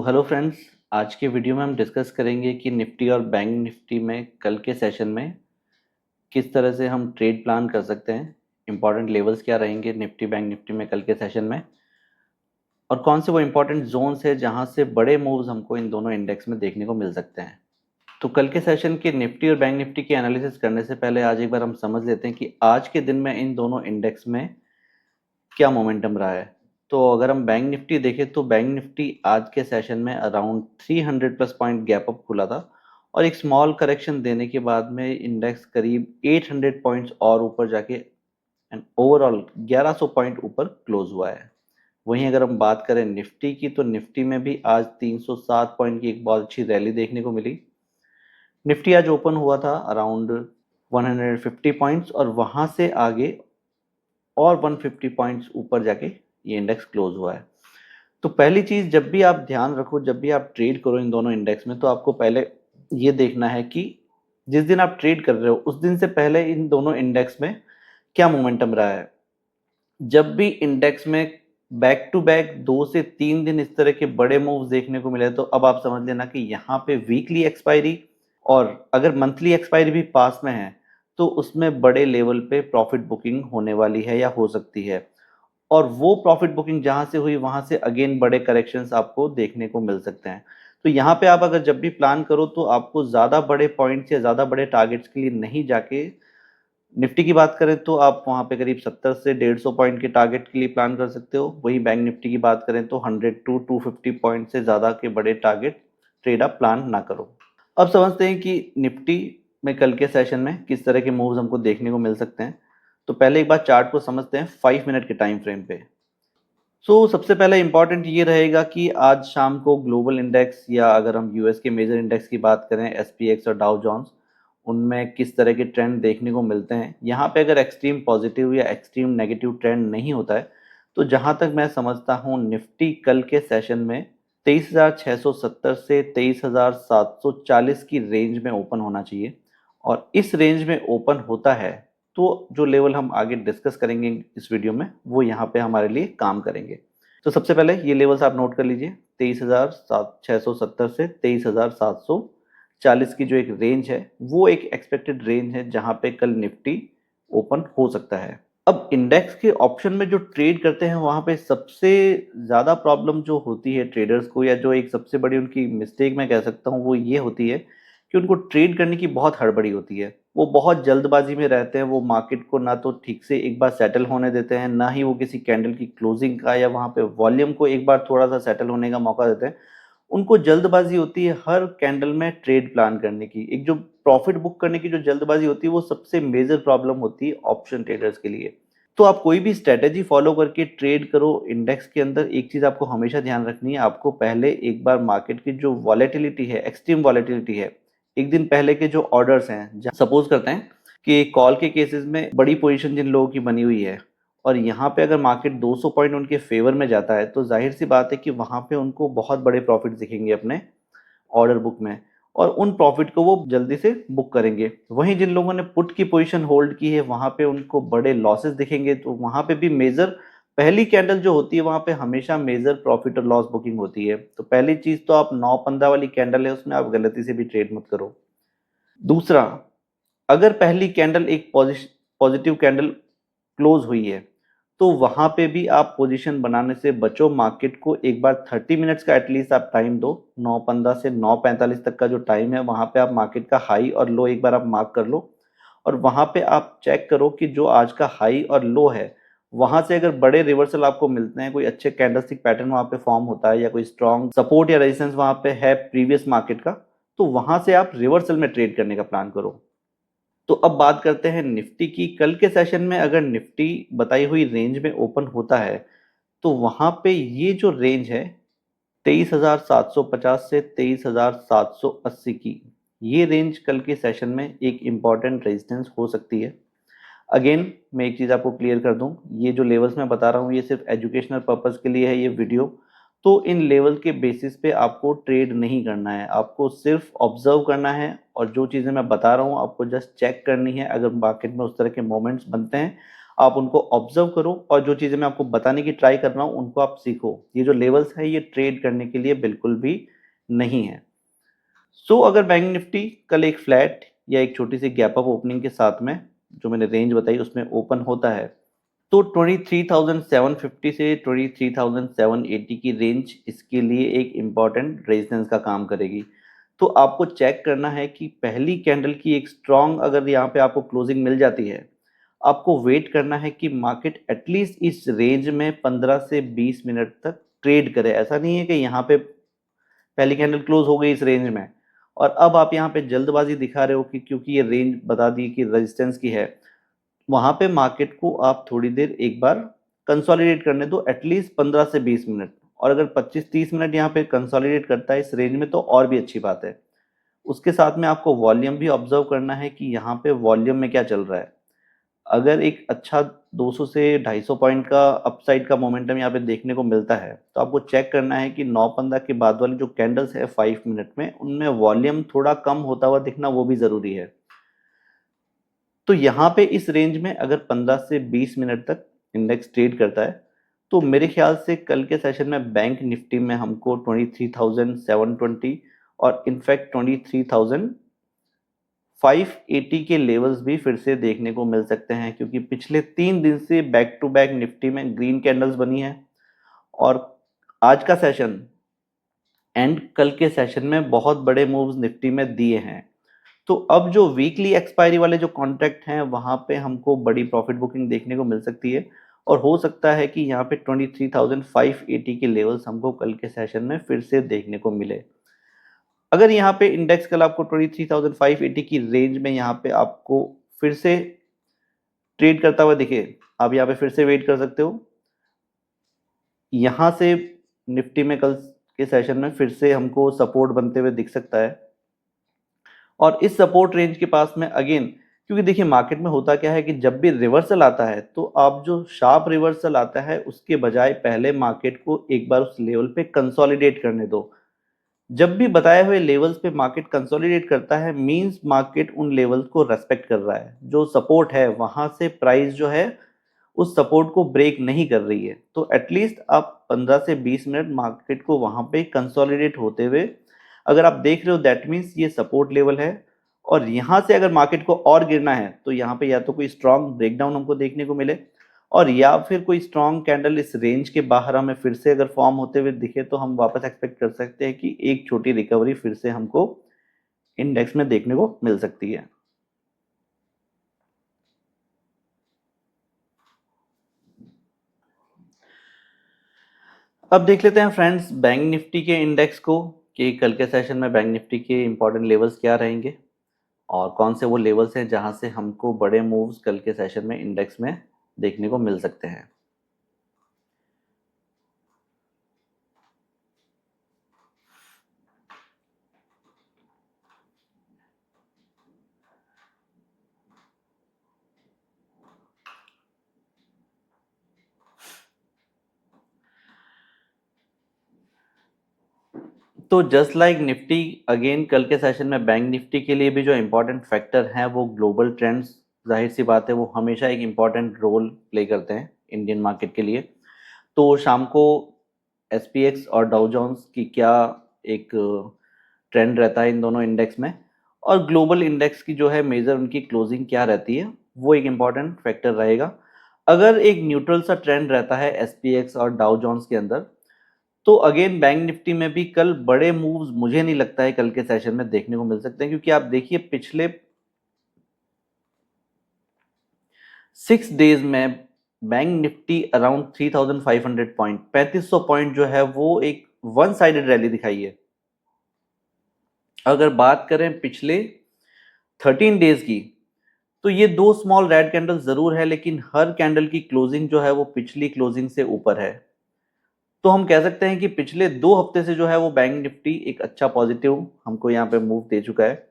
Hello friends. आज के video में हम डिस्कस करेंगे कि निफ्टी और बैंक निफ्टी में कल के सेशन में किस तरह से हम ट्रेड प्लान कर सकते हैं, इंपॉर्टेंट लेवल्स क्या रहेंगे निफ्टी बैंक निफ्टी में कल के सेशन में, और कौन से वो इंपॉर्टेंट जोन्स है जहां से बड़े मूव्स हमको इन दोनों इंडेक्स में देखने को मिल सकते हैं। तो कल के सेशन के निफ्टी और बैंक निफ्टी की एनालिसिस करने से पहले आज एक बार हम समझ लेते हैं कि आज के दिन में इन दोनों इंडेक्स में क्या मोमेंटम रहा है। तो अगर हम बैंक निफ्टी देखें तो बैंक निफ्टी आज के सेशन में around 300 plus point gap up खुला था और एक स्मॉल करेक्शन देने के बाद में इंडेक्स करीब 800 पॉइंट्स और ऊपर जाके एंड ओवरऑल 1100 पॉइंट ऊपर क्लोज हुआ है। वहीं अगर हम बात करें निफ्टी की तो निफ्टी में भी आज 307 पॉइंट की एक बहुत अच्छी रैली देखने को मिली। निफ्टी आज ओपन हुआ था अराउंड 150 पॉइंट्स और वहां से आगे और 150 पॉइंट्स ऊपर जाके ये इंडेक्स क्लोज हुआ है। तो पहली चीज, जब भी आप ध्यान रखो, जब भी आप ट्रेड करो इन दोनों इंडेक्स में, तो आपको पहले ये देखना है कि जिस दिन आप ट्रेड कर रहे हो उस दिन से पहले इन दोनों इंडेक्स में क्या मोमेंटम रहा है। जब भी इंडेक्स में बैक टू बैक 2 से 3 दिन इस तरह के बड़े मूव्स देखने को मिले तो अब आप समझ लेना कि यहाँ पे वीकली एक्सपायरी और अगर मंथली एक्सपायरी भी पास में है तो उसमें बड़े लेवल पे प्रॉफिट बुकिंग होने वाली है या हो सकती है। और वो प्रॉफिट बुकिंग जहां से हुई वहां से अगेन बड़े करेक्शंस आपको देखने को मिल सकते हैं। तो यहाँ पे आप अगर जब भी प्लान करो तो आपको ज़्यादा बड़े पॉइंट्स या ज़्यादा बड़े टारगेट्स के लिए नहीं जाके, निफ्टी की बात करें तो आप वहाँ पे करीब 70 से 150 पॉइंट के टारगेट के लिए प्लान कर सकते हो। वही बैंक निफ्टी की बात करें तो 100 टू 250 पॉइंट से ज़्यादा के बड़े टारगेट ट्रेड आप प्लान ना करो। अब समझते हैं कि निफ्टी में कल के सेशन में किस तरह के मूव्स हमको देखने को मिल सकते हैं। तो पहले एक बार चार्ट को समझते हैं 5 मिनट के टाइम फ्रेम पे। सबसे पहले इंपॉर्टेंट ये रहेगा कि आज शाम को ग्लोबल इंडेक्स या अगर हम यूएस के मेजर इंडेक्स की बात करें एसपीएक्स और डाउ जोन्स, उनमें किस तरह के ट्रेंड देखने को मिलते हैं। यहाँ पे अगर एक्सट्रीम पॉजिटिव या एक्सट्रीम नेगेटिव ट्रेंड नहीं होता है तो जहाँ तक मैं समझता हूँ निफ्टी कल के सेशन में 23,670 से 23,740 की रेंज में ओपन होना चाहिए। और इस रेंज में ओपन होता है तो जो लेवल हम आगे डिस्कस करेंगे इस वीडियो में वो यहाँ पे हमारे लिए काम करेंगे। तो सबसे पहले ये लेवल्स आप नोट कर लीजिए, 23,670 से 23,740 की जो एक रेंज है वो एक एक्सपेक्टेड रेंज है जहाँ पे कल निफ्टी ओपन हो सकता है। अब इंडेक्स के ऑप्शन में जो ट्रेड करते हैं वहाँ पे सबसे ज़्यादा प्रॉब्लम जो होती है ट्रेडर्स को, या जो एक सबसे बड़ी उनकी मिस्टेक मैं कह सकता हूँ, वो ये होती है कि उनको ट्रेड करने की बहुत हड़बड़ी होती है। वो बहुत जल्दबाजी में रहते हैं, वो मार्केट को ना तो ठीक से एक बार सेटल होने देते हैं, ना ही वो किसी कैंडल की क्लोजिंग का या वहाँ पे वॉल्यूम को एक बार थोड़ा सा सेटल होने का मौका देते हैं। उनको जल्दबाजी होती है हर कैंडल में ट्रेड प्लान करने की। एक जो प्रॉफिट बुक करने की जो जल्दबाजी होती है वो सबसे मेजर प्रॉब्लम होती है ऑप्शन ट्रेडर्स के लिए। तो आप कोई भी स्ट्रेटेजी फॉलो करके ट्रेड करो इंडेक्स के अंदर, एक चीज आपको हमेशा ध्यान रखनी है, आपको पहले एक बार मार्केट की जो वॉलेटिलिटी है, एक्सट्रीम वॉलेटिलिटी है, एक दिन पहले के जो ऑर्डर्स हैं, सपोज करते हैं कि कॉल के केसेस में बड़ी पोजीशन जिन लोगों की बनी हुई है और यहाँ पे अगर मार्केट 200 पॉइंट उनके फेवर में जाता है तो जाहिर सी बात है कि वहाँ पे उनको बहुत बड़े प्रॉफिट दिखेंगे अपने ऑर्डर बुक में, और उन प्रॉफिट को वो जल्दी से बुक करेंगे। वहीं जिन लोगों ने पुट की पोजीशन होल्ड की है वहां पे उनको बड़े लॉसेस दिखेंगे, तो वहां पे भी मेजर पहली कैंडल जो होती है वहां पे हमेशा मेजर प्रॉफिट और लॉस बुकिंग होती है। तो पहली चीज तो आप 9-15 वाली कैंडल है उसमें आप गलती से भी ट्रेड मत करो। दूसरा, अगर पहली कैंडल एक पॉजिटिव कैंडल क्लोज हुई है तो वहां पे भी आप पोजीशन बनाने से बचो। मार्केट को एक बार 30 मिनट्स का एटलीस्ट आप टाइम दो, 9:15 से 9:45 तक का जो टाइम है वहां पे आप मार्केट का हाई और लो एक बार आप मार्क कर लो। और वहां पे आप चेक करो कि जो आज का हाई और लो है वहां से अगर बड़े रिवर्सल आपको मिलते हैं, कोई अच्छे कैंडलस्टिक पैटर्न वहां पे फॉर्म होता है या कोई स्ट्रॉन्ग सपोर्ट या रेजिस्टेंस वहां पे है प्रीवियस मार्केट का, तो वहां से आप रिवर्सल में ट्रेड करने का प्लान करो। तो अब बात करते हैं निफ्टी की। कल के सेशन में अगर निफ्टी बताई हुई रेंज में ओपन होता है तो वहां पे ये जो रेंज है 23,750 से 23,780 की, ये रेंज कल के सेशन में एक इंपॉर्टेंट रेजिस्टेंस हो सकती है। अगेन मैं एक चीज़ आपको क्लियर कर दूं, ये जो लेवल्स मैं बता रहा हूँ ये सिर्फ एजुकेशनल पर्पज़ के लिए है ये वीडियो। तो इन लेवल के बेसिस पे आपको ट्रेड नहीं करना है, आपको सिर्फ ऑब्जर्व करना है और जो चीज़ें मैं बता रहा हूँ आपको जस्ट चेक करनी है। अगर मार्केट में उस तरह के मोमेंट्स बनते हैं आप उनको ऑब्जर्व करो और जो चीज़ें मैं आपको बताने की ट्राई कर रहा हूँ उनको आप सीखो। ये जो लेवल्स है ये ट्रेड करने के लिए बिल्कुल भी नहीं है। सो अगर बैंक निफ्टी कल एक फ्लैट या एक छोटी सी गैप अप ओपनिंग के साथ में जो मैंने रेंज बताई उसमें ओपन होता है तो 23,750 से 23,780 की रेंज इसके लिए एक इम्पॉर्टेंट रेजिस्टेंस का काम करेगी। तो आपको चेक करना है कि पहली कैंडल की एक स्ट्रॉन्ग अगर यहाँ पे आपको क्लोजिंग मिल जाती है, आपको वेट करना है कि मार्केट एटलीस्ट इस रेंज में 15 से 20 मिनट तक ट्रेड करे। ऐसा नहीं है कि यहाँ पे पहली कैंडल क्लोज हो गई इस रेंज में और अब आप यहाँ पे जल्दबाजी दिखा रहे हो कि क्योंकि ये रेंज बता दी कि रेजिस्टेंस की है, वहां पे मार्केट को आप थोड़ी देर एक बार कंसोलिडेट करने दो एटलीस्ट 15 से 20 मिनट। और अगर 25-30 मिनट यहाँ पे कंसोलिडेट करता है इस रेंज में तो और भी अच्छी बात है। उसके साथ में आपको वॉल्यूम भी ऑब्जर्व करना है कि यहाँ पे वॉल्यूम में क्या चल रहा है। अगर एक अच्छा 200 से 250 पॉइंट का अपसाइड का मोमेंटम यहाँ पे देखने को मिलता है तो आपको चेक करना है कि 9-15 के बाद वाली जो कैंडल्स है 5 मिनट में उनमें वॉल्यूम थोड़ा कम होता हुआ दिखना वो भी ज़रूरी है। तो यहाँ पे इस रेंज में अगर 15 से 20 मिनट तक इंडेक्स ट्रेड करता है तो मेरे ख्याल से कल के सेशन में बैंक निफ्टी में हमको 23,720 और इनफैक्ट 23,580 के लेवल्स भी फिर से देखने को मिल सकते हैं, क्योंकि पिछले 3 दिन से बैक टू बैक निफ्टी में ग्रीन कैंडल्स बनी है और आज का सेशन एंड कल के सेशन में बहुत बड़े मूव्स निफ्टी में दिए हैं। तो अब जो वीकली एक्सपायरी वाले जो कॉन्ट्रैक्ट हैं वहां पे हमको बड़ी प्रॉफिट बुकिंग देखने को मिल सकती है और हो सकता है कि यहाँ पे 23,580 के लेवल्स हमको कल के सेशन में फिर से देखने को मिले। अगर यहाँ पे इंडेक्स कल आपको 23,580 की रेंज में यहाँ पे आपको फिर से ट्रेड करता हुआ दिखे, आप यहाँ पे फिर से वेट कर सकते हो। यहाँ से निफ्टी में कल के सेशन में फिर से हमको सपोर्ट बनते हुए दिख सकता है और इस सपोर्ट रेंज के पास में अगेन, क्योंकि देखिए मार्केट में होता क्या है कि जब भी रिवर्सल आता है तो आप जो शार्प रिवर्सल आता है उसके बजाय पहले मार्केट को एक बार उस लेवल पे कंसोलिडेट करने दो। जब भी बताए हुए लेवल्स पे मार्केट कंसोलिडेट करता है मींस मार्केट उन लेवल्स को रेस्पेक्ट कर रहा है। जो सपोर्ट है वहां से प्राइस जो है उस सपोर्ट को ब्रेक नहीं कर रही है, तो एटलीस्ट आप 15 से 20 मिनट मार्केट को वहां पे कंसोलिडेट होते हुए अगर आप देख रहे हो दैट मीन्स ये सपोर्ट लेवल है। और यहाँ से अगर मार्केट को और गिरना है तो यहाँ पे या तो कोई स्ट्रांग ब्रेकडाउन हमको देखने को मिले और या फिर कोई स्ट्रांग कैंडल इस रेंज के बाहर हमें फिर से अगर फॉर्म होते हुए दिखे तो हम वापस एक्सपेक्ट कर सकते हैं कि एक छोटी रिकवरी फिर से हमको इंडेक्स में देखने को मिल सकती है। अब देख लेते हैं फ्रेंड्स बैंक निफ्टी के इंडेक्स को कि कल के सेशन में बैंक निफ्टी के इंपॉर्टेंट लेवल्स क्या रहेंगे और कौन से वो लेवल्स हैं जहां से हमको बड़े मूव्स कल के सेशन में इंडेक्स में देखने को मिल सकते हैं। तो जस्ट लाइक निफ्टी अगेन कल के सेशन में बैंक निफ्टी के लिए भी जो इम्पोर्टेंट फैक्टर हैं वो ग्लोबल ट्रेंड्स, जाहिर सी बात है वो हमेशा एक इम्पॉर्टेंट रोल प्ले करते हैं इंडियन मार्केट के लिए। तो शाम को एसपीएक्स और डाउ जोन्स की क्या एक ट्रेंड रहता है इन दोनों इंडेक्स में और ग्लोबल इंडेक्स की जो है मेजर उनकी क्लोजिंग क्या रहती है वो एक इम्पॉर्टेंट फैक्टर रहेगा। अगर एक न्यूट्रल सा ट्रेंड रहता है एसपीएक्स और डाउ जोन्स के अंदर तो अगेन बैंक निफ्टी में भी कल बड़े मूव्स मुझे नहीं लगता है कल के सेशन में देखने को मिल सकते हैं, क्योंकि आप देखिए पिछले 6 डेज में bank Nifty around 3,500 point 3500 point जो है वो एक वन साइडेड रैली दिखाई है। अगर बात करें पिछले 13 डेज की तो ये दो स्मॉल रेड कैंडल जरूर है लेकिन हर कैंडल की क्लोजिंग जो है वो पिछली क्लोजिंग से ऊपर है। तो हम कह सकते हैं कि पिछले 2 हफ्ते से जो है वो बैंक निफ्टी एक अच्छा पॉजिटिव हमको यहाँ पे मूव दे चुका है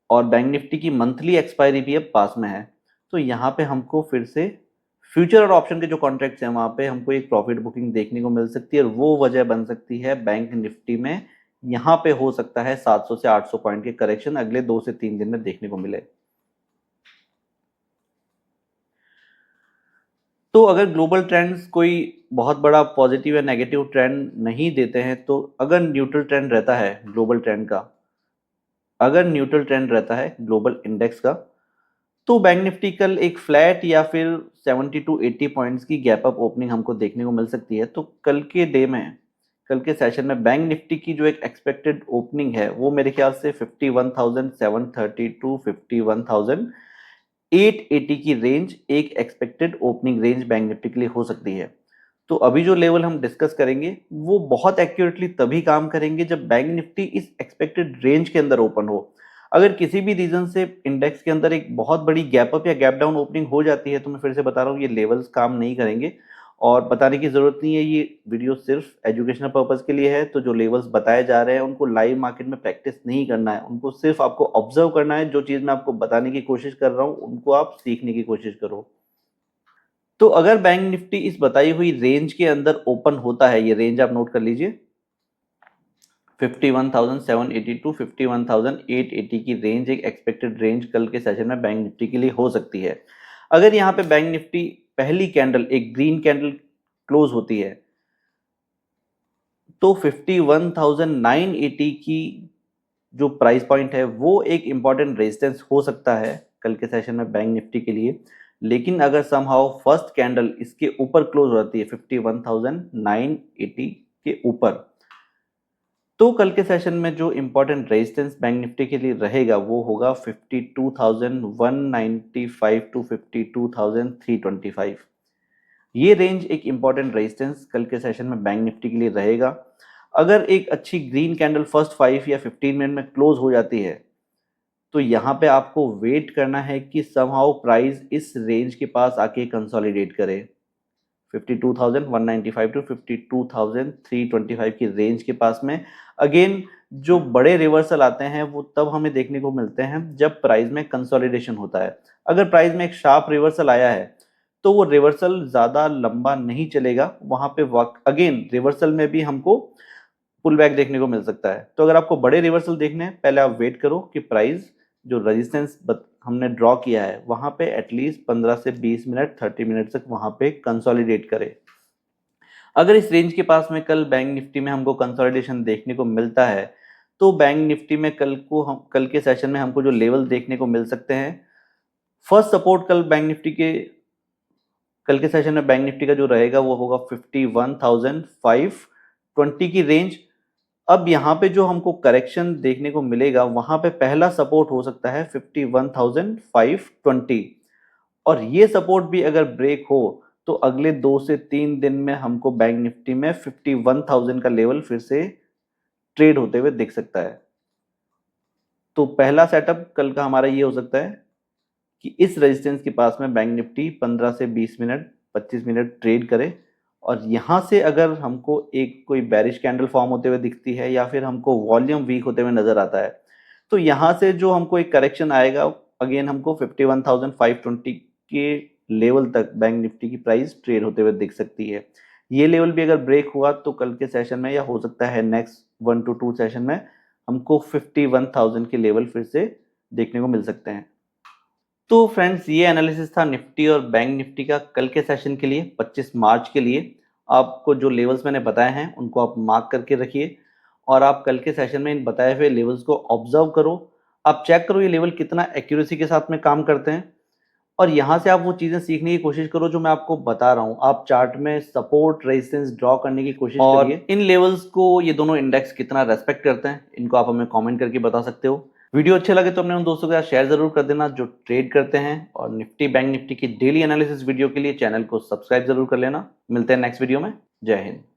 और बैंक निफ्टी की मंथली एक्सपायरी भी अब पास में है। तो यहाँ पे हमको फिर से फ्यूचर और ऑप्शन के जो कॉन्ट्रैक्ट्स हैं वहाँ पे हमको एक प्रॉफिट बुकिंग देखने को मिल सकती है और वो वजह बन सकती है बैंक निफ्टी में यहाँ पे हो सकता है 700 से 800 पॉइंट के करेक्शन अगले 2 से 3 दिन में देखने को मिले। तो अगर ग्लोबल ट्रेंड्स कोई बहुत बड़ा पॉजिटिव या नेगेटिव ट्रेंड नहीं देते हैं, तो अगर न्यूट्रल ट्रेंड रहता है ग्लोबल ट्रेंड का, अगर न्यूट्रल ट्रेंड रहता है ग्लोबल इंडेक्स का, तो बैंक निफ्टी कल एक फ्लैट या फिर 70 टू 80 पॉइंट्स की गैप अप ओपनिंग हमको देखने को मिल सकती है। तो कल के डे में, कल के सेशन में बैंक निफ्टी की जो एक एक्सपेक्टेड ओपनिंग है वो मेरे ख्याल से 51,730 टू 51,880 की रेंज एक expected opening range bank Nifty के लिए हो सकती है। तो अभी जो लेवल हम डिस्कस करेंगे वो बहुत एक्यूरेटली तभी काम करेंगे जब बैंक निफ्टी इस एक्सपेक्टेड रेंज के अंदर ओपन हो। अगर किसी भी रीजन से इंडेक्स के अंदर एक बहुत बड़ी गैप अप या गैप डाउन ओपनिंग हो जाती है, तो मैं फिर से बता रहा हूँ ये लेवल्स काम नहीं करेंगे और बताने की जरूरत नहीं है। ये वीडियो सिर्फ एजुकेशनल पर्पज के लिए है। तो जो लेवल्स बताए जा रहे हैं उनको लाइव मार्केट में प्रैक्टिस नहीं करना है, उनको सिर्फ आपको ऑब्जर्व करना है। जो चीज मैं आपको बताने की कोशिश कर रहा हूँ उनको आप सीखने की कोशिश करो। तो अगर बैंक निफ्टी इस बताई हुई रेंज के अंदर ओपन होता है, ये रेंज आप नोट कर लीजिए, 51,780 टू 51,880 की रेंज एक एक्सपेक्टेड रेंज कल के सेशन में बैंक निफ्टी के लिए हो सकती है। अगर यहाँ पे बैंक निफ्टी पहली कैंडल एक ग्रीन कैंडल क्लोज होती है, तो 51,980 की जो प्राइस पॉइंट है वो एक इंपॉर्टेंट रेजिस्टेंस हो सकता है कल के सेशन में बैंक निफ्टी के लिए। लेकिन अगर समहाउ फर्स्ट कैंडल इसके ऊपर क्लोज होती है 51,980 के ऊपर, तो कल के सेशन में जो इंपॉर्टेंट रेजिस्टेंस बैंक निफ्टी के लिए रहेगा वो होगा 52,195 टू 52,325। ये रेंज एक इंपॉर्टेंट रेजिस्टेंस कल के सेशन में बैंक निफ्टी के लिए रहेगा। अगर एक अच्छी ग्रीन कैंडल फर्स्ट 5 या 15 मिनट में क्लोज हो जाती है, तो यहाँ पे आपको वेट करना है कि समहाउ प्राइस इस रेंज के पास आके कंसोलिडेट करे, 52,195 टू 52,325 की रेंज के पास में। अगेन जो बड़े रिवर्सल आते हैं वो तब हमें देखने को मिलते हैं जब प्राइस में कंसोलिडेशन होता है। अगर प्राइस में एक शार्प रिवर्सल आया है तो वो रिवर्सल ज्यादा लंबा नहीं चलेगा, वहां पे अगेन रिवर्सल में भी हमको पुल बैक देखने को मिल सकता है। तो अगर आपको बड़े रिवर्सल देखने हैं, पहले आप वेट करो कि प्राइस जो रेजिस्टेंस हमने ड्रॉ किया है वहां पे एटलीस्ट 15 से 20 मिनट 30 मिनट तक वहां पे कंसोलिडेट करे। अगर इस रेंज के पास में कल बैंक निफ्टी में हमको कंसोलिडेशन देखने को मिलता है, तो बैंक निफ्टी में कल के सेशन में हमको जो लेवल देखने को मिल सकते हैं, फर्स्ट सपोर्ट कल के सेशन में बैंक निफ्टी का जो रहेगा वो होगा 51,520 की रेंज। अब यहाँ पे जो हमको करेक्शन देखने को मिलेगा वहां पे पहला सपोर्ट हो सकता है 51,520, और ये सपोर्ट भी अगर ब्रेक हो तो अगले 2 से 3 दिन में हमको बैंक निफ्टी में 51,000 का लेवल फिर से ट्रेड होते हुए दिख सकता है। तो पहला सेटअप कल का हमारा ये हो सकता है कि इस रेजिस्टेंस के पास में बैंक निफ्टी 15 से 20 मिनट 25 मिनट ट्रेड करे, और यहां से अगर हमको एक कोई बैरिश कैंडल फॉर्म होते हुए दिखती है या फिर हमको वॉल्यूम वीक होते हुए नजर आता है, तो यहां से जो हमको एक करेक्शन आएगा, अगेन हमको 51,520 के लेवल तक बैंक निफ्टी की प्राइस ट्रेड होते हुए दिख सकती है। ये लेवल भी अगर ब्रेक हुआ तो कल के सेशन में या हो सकता है नेक्स्ट 1 to 2 सेशन में हमको 51,000 के लेवल फिर से देखने को मिल सकते हैं। तो फ्रेंड्स, ये एनालिसिस था निफ्टी और बैंक निफ्टी का कल के सेशन के लिए 25 मार्च के लिए। आपको जो लेवल्स मैंने बताए हैं उनको आप मार्क करके रखिए और आप कल के सेशन में इन बताए हुए लेवल्स को ऑब्जर्व करो। आप चेक करो ये लेवल कितना एक्यूरेसी के साथ में काम करते हैं, और यहाँ से आप वो चीज़ें सीखने की कोशिश करो जो मैं आपको बता रहा हूँ। आप चार्ट में सपोर्ट रेजिस्टेंस ड्रॉ करने की कोशिश करिए। इन लेवल्स को ये दोनों इंडेक्स कितना रेस्पेक्ट करते हैं इनको आप हमें कमेंट करके बता सकते हो। वीडियो अच्छे लगे तो अपने उन दोस्तों के साथ शेयर जरूर कर देना जो ट्रेड करते हैं, और निफ्टी बैंक निफ्टी की डेली एनालिसिस वीडियो के लिए चैनल को सब्सक्राइब जरूर कर लेना। मिलते हैं नेक्स्ट वीडियो में। जय हिंद।